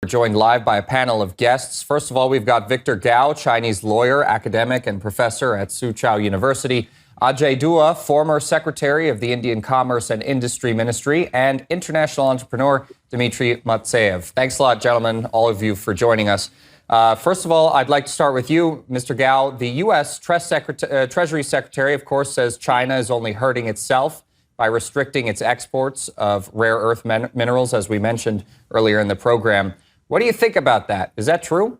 We're joined live by a panel of guests. First of all, we've got Victor Gao, Chinese lawyer, academic, and professor at Soochow University. Ajay Dua, former secretary of the Indian Commerce and Industry Ministry, and international entrepreneur Dmitry Matseyev. Thanks a lot, gentlemen, all of you, for joining us. First of all, I'd like to start with you, Mr. Gao. The U.S. Treasury Secretary, of course, says China is only hurting itself by restricting its exports of rare earth minerals, as we mentioned earlier in the program. What do you think about that? Is that true?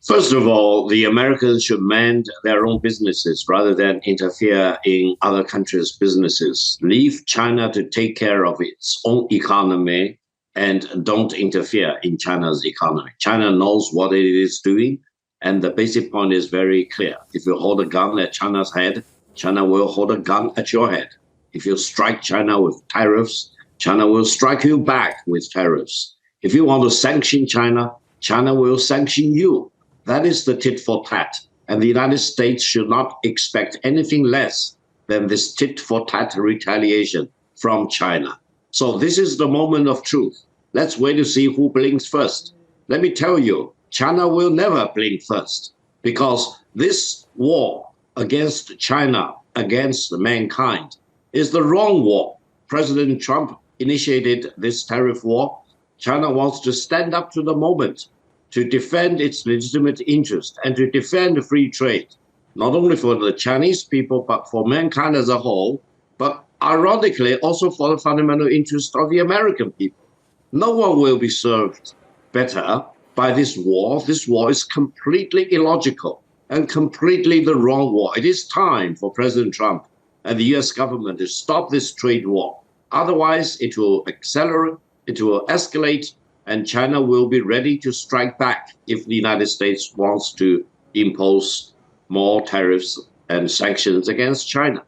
First of all, the Americans should mind their own businesses rather than interfere in other countries' businesses. Leave China to take care of its own economy and don't interfere in China's economy. China knows what it is doing, and the basic point is very clear. If you hold a gun at China's head, China will hold a gun at your head. If you strike China with tariffs, China will strike you back with tariffs. If you want to sanction China, China will sanction you. That is the tit for tat. And the United States should not expect anything less than this tit for tat retaliation from China. So this is the moment of truth. Let's wait to see who blinks first. Let me tell you, China will never blink first, because this war against China, against mankind, is the wrong war. President Trump initiated this tariff war. China wants to stand up to the moment, to defend its legitimate interest and to defend free trade, not only for the Chinese people, but for mankind as a whole, but ironically also for the fundamental interest of the American people. No one will be served better by this war. This war is completely illogical and completely the wrong war. It is time for President Trump and the US government to stop this trade war. Otherwise, it will accelerate, it will escalate, and China will be ready to strike back if the United States wants to impose more tariffs and sanctions against China.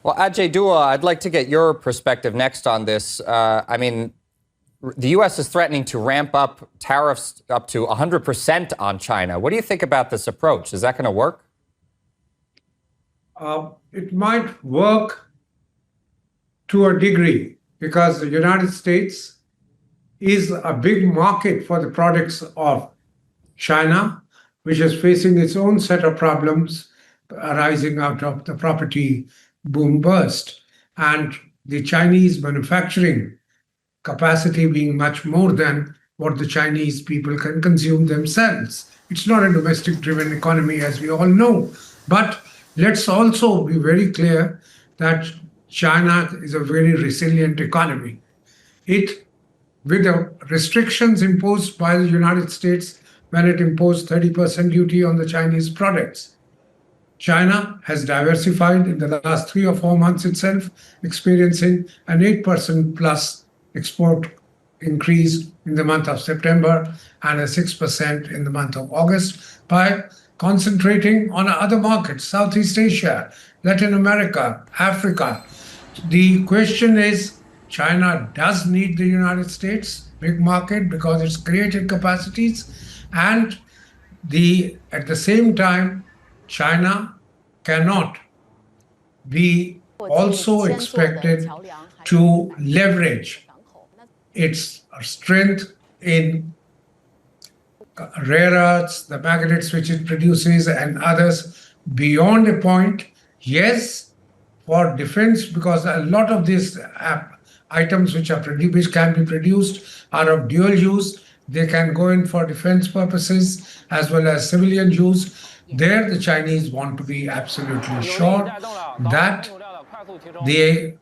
Well, Ajay Dua, I'd like to get your perspective next on this. The U.S. is threatening to ramp up tariffs up to 100% on China. What do you think about this approach? Is that going to work? It might work to a degree, because the United States is a big market for the products of China, which is facing its own set of problems arising out of the property boom burst, and the Chinese manufacturing capacity being much more than what the Chinese people can consume themselves. It's not a domestic-driven economy, as we all know. But let's also be very clear that China is a very resilient economy. With the restrictions imposed by the United States when it imposed 30% duty on the Chinese products, China has diversified in the last 3 or 4 months itself, experiencing an 8% plus export increase in the month of September and a 6% in the month of August by concentrating on other markets, Southeast Asia, Latin America, Africa. The question is, China does need the United States, big market, because it's created capacities, and at the same time, China cannot be also expected to leverage its strength in rare earths, the magnets which it produces, and others beyond a point. Yes, for defense, because a lot of these items which can be produced are of dual use. They can go in for defense purposes as well as civilian use. There, the Chinese want to be absolutely sure that the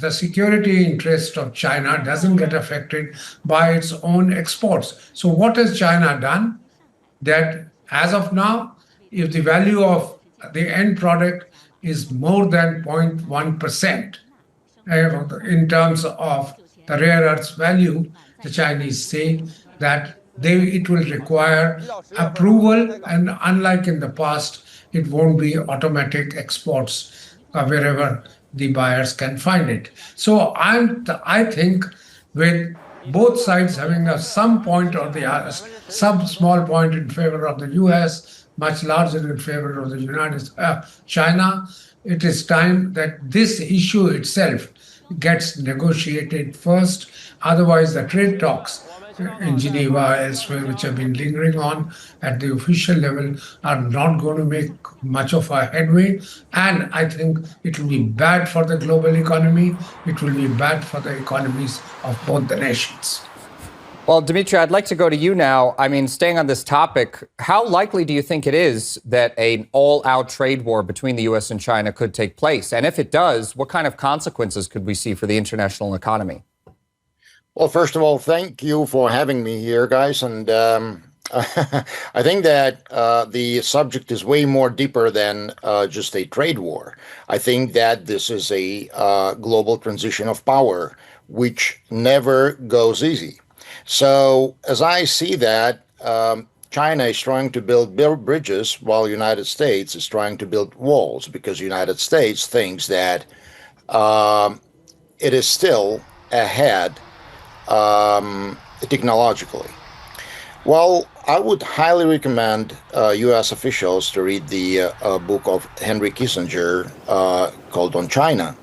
security interest of China doesn't get affected by its own exports. So what has China done? That as of now, if the value of the end product is more than 0.1% in terms of the rare earths value, the Chinese say that it will require approval, and unlike in the past, it won't be automatic exports wherever the buyers can find it. So I think with both sides having some point or the other, some small point in favor of the US, much larger in favor of the China, it is time that this issue itself gets negotiated first. Otherwise, the trade talks in Geneva, elsewhere, which have been lingering on at the official level, are not going to make much of a headway. And I think it will be bad for the global economy. It will be bad for the economies of both the nations. Well, Dimitri, I'd like to go to you now. I mean, staying on this topic, how likely do you think it is that an all-out trade war between the U.S. and China could take place? And if it does, what kind of consequences could we see for the international economy? Well, first of all, thank you for having me here, guys. And I think that the subject is way more deeper than just a trade war. I think that this is a global transition of power, which never goes easy. So as I see that, China is trying to build bridges while the United States is trying to build walls, because the United States thinks that it is still ahead technologically. Well, I would highly recommend U.S. officials to read the book of Henry Kissinger called On China,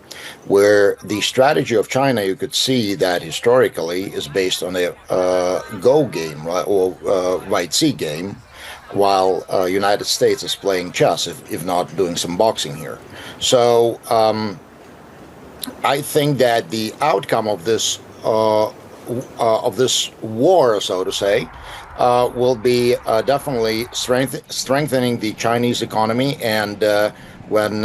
where the strategy of China, you could see that historically is based on a Go game, right, or right-see game, while United States is playing chess, if not doing some boxing here. So I think that the outcome of this war, so to say, will be definitely strengthening the Chinese economy. And when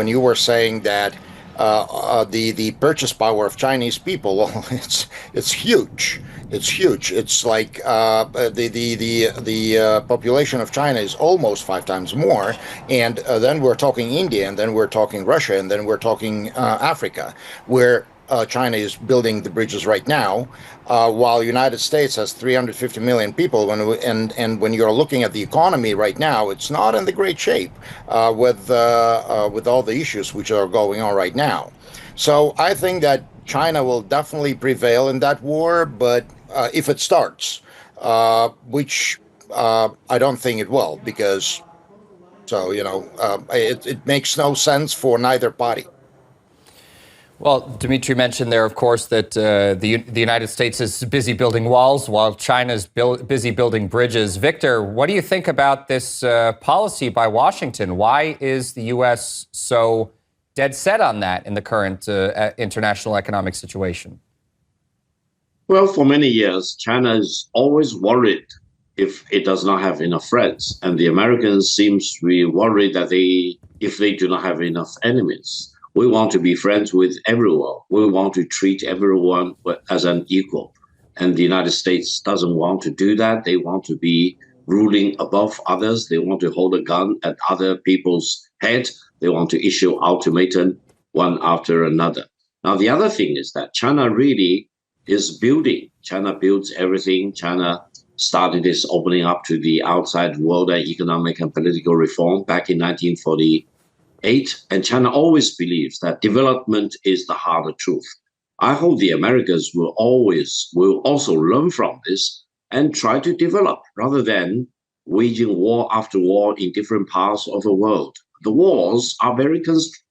you were saying that the purchase power of Chinese people, well, it's huge. It's huge. It's like the population of China is almost 5 times more, and then we're talking India, and then we're talking Russia, and then we're talking Africa, where China is building the bridges right now, while the United States has 350 million people. And when you're looking at the economy right now, it's not in the great shape with all the issues which are going on right now. So I think that China will definitely prevail in that war, but if it starts, which I don't think it will, because it makes no sense for neither party. Well, Dimitri mentioned there, of course, that the United States is busy building walls while China's busy building bridges. Victor, what do you think about this policy by Washington? Why is the U.S. so dead set on that in the current international economic situation? Well, for many years, China is always worried if it does not have enough friends. And the Americans seem to be worried that if they do not have enough enemies. We want to be friends with everyone. We want to treat everyone as an equal. And the United States doesn't want to do that. They want to be ruling above others. They want to hold a gun at other people's head. They want to issue ultimatum one after another. Now, the other thing is that China really is building. China builds everything. China started its opening up to the outside world and economic and political reform back in 1948. And China always believes that development is the harder truth. I hope the Americans will also learn from this and try to develop rather than waging war after war in different parts of the world. The wars are very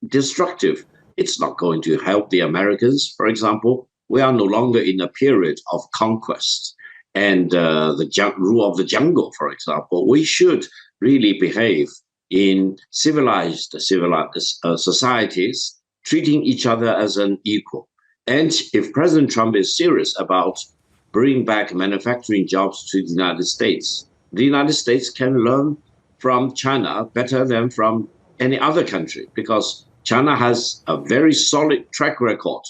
destructive. It's not going to help the Americans. For example, we are no longer in a period of conquest and the rule of the jungle, for example. We should really behave in civilized societies, treating each other as an equal. And if President Trump is serious about bringing back manufacturing jobs to the United States can learn from China better than from any other country, because China has a very solid track record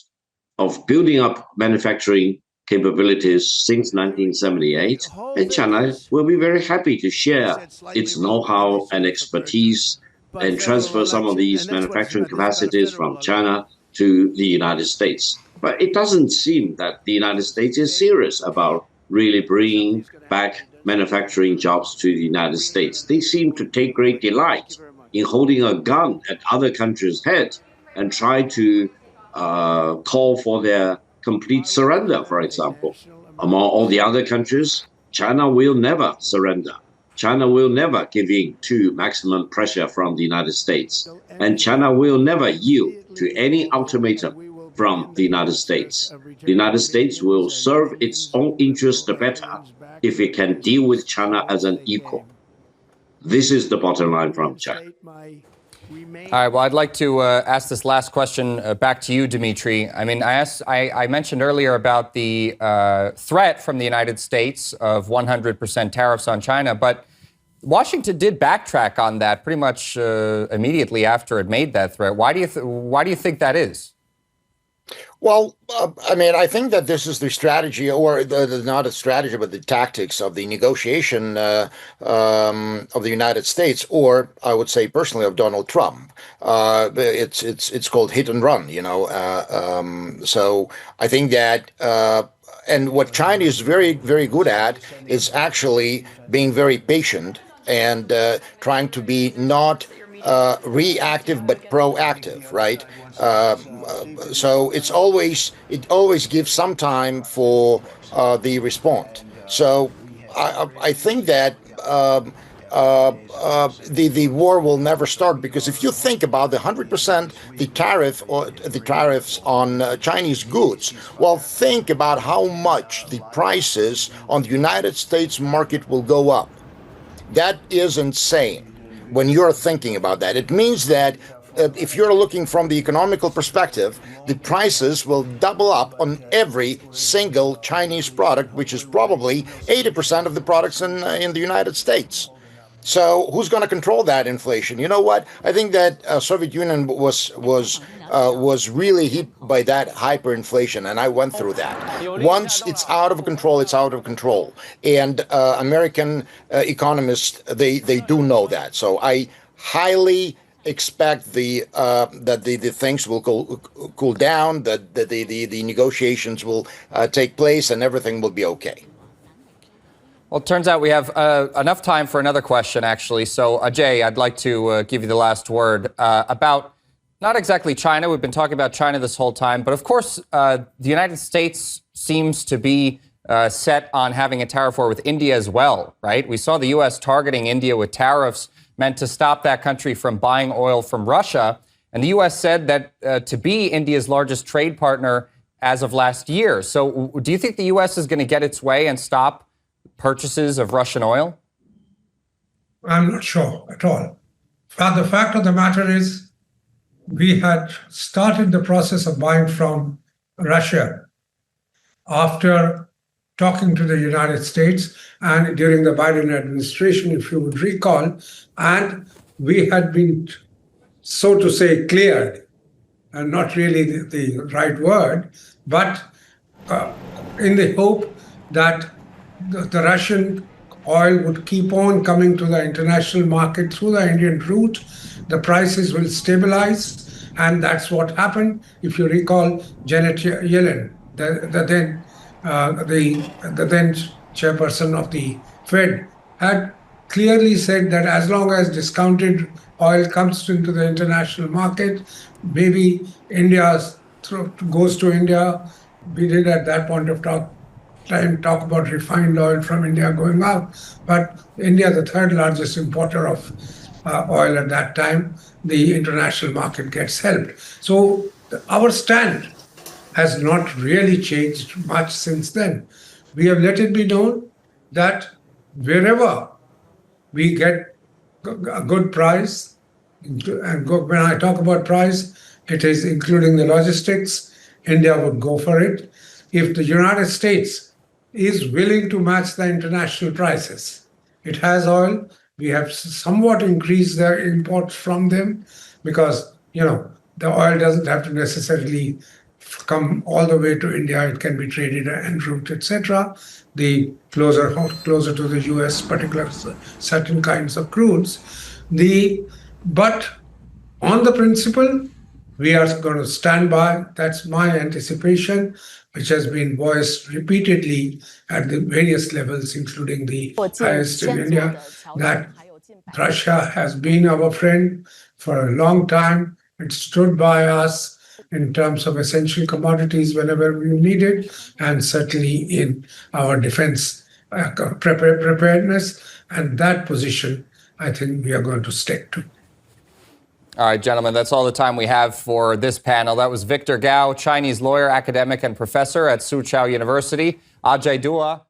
of building up manufacturing capabilities since 1978, and China will be very happy to share its know-how and expertise and transfer some of these manufacturing capacities from China to the United States. But it doesn't seem that the United States is serious about really bringing back manufacturing jobs to the United States. They seem to take great delight in holding a gun at other countries' head and try to call for their complete surrender, for example. Among all the other countries, China will never surrender. China will never give in to maximum pressure from the United States. And China will never yield to any ultimatum from the United States. The United States will serve its own interest better if it can deal with China as an equal. This is the bottom line from China. All right, well, I'd like to ask this last question back to you, Dmitry. I mean, I mentioned earlier about the threat from the United States of 100% tariffs on China, but Washington did backtrack on that pretty much immediately after it made that threat. Why do you think that is? Well, I mean, I think that this is the strategy, or not a strategy, but the tactics of the negotiation of the United States, or I would say personally of Donald Trump. It's called hit and run, you know. So I think that. And what China is very, very good at is actually being very patient and trying to be not reactive but proactive, right? So it always gives some time for the response. So I think that the war will never start, because if you think about the 100% the tariff or the tariffs on Chinese goods, well, think about how much the prices on the United States market will go up. That is insane. When you're thinking about that, it means that if you're looking from the economical perspective, the prices will double up on every single Chinese product, which is probably 80% of the products in the United States. So who's going to control that inflation? You know what? I think that Soviet Union was really hit by that hyperinflation, and I went through that. Once it's out of control, it's out of control. And American economists, they do know that. So I highly expect that the things will cool down, that the negotiations will take place, and everything will be okay. Well, it turns out we have enough time for another question, actually. So, Ajay, I'd like to give you the last word about not exactly China. We've been talking about China this whole time. But, of course, the United States seems to be set on having a tariff war with India as well, right? We saw the U.S. targeting India with tariffs meant to stop that country from buying oil from Russia. And the U.S. said that to be India's largest trade partner as of last year. So do you think the U.S. is going to get its way and stop purchases of Russian oil? I'm not sure at all. But the fact of the matter is, we had started the process of buying from Russia after talking to the United States and during the Biden administration, if you would recall, and we had been, so to say, cleared, and not really the right word, but in the hope that the Russian oil would keep on coming to the international market through the Indian route. The prices will stabilize, and that's what happened. If you recall, Janet Yellen, the then chairperson of the Fed, had clearly said that as long as discounted oil comes into the international market, maybe India goes to India. We did at that point of time talk about refined oil from India going out, but India, the third largest importer of oil at that time, the international market gets helped. So our stand has not really changed much since then. We have let it be known that wherever we get a good price, and when I talk about price, it is including the logistics, India would go for it. If the United States is willing to match the international prices, it has oil. We have somewhat increased their imports from them because, the oil doesn't have to necessarily come all the way to India. It can be traded en route, etc. The closer to the US, particular certain kinds of crudes. But on the principle, we are going to stand by. That's my anticipation, which has been voiced repeatedly at the various levels, including the highest in India, that Russia has been our friend for a long time. It stood by us in terms of essential commodities whenever we needed, and certainly in our defense preparedness. And that position, I think we are going to stick to. All right, gentlemen, that's all the time we have for this panel. That was Victor Gao, Chinese lawyer, academic, and professor at Soochow University. Ajay Dua.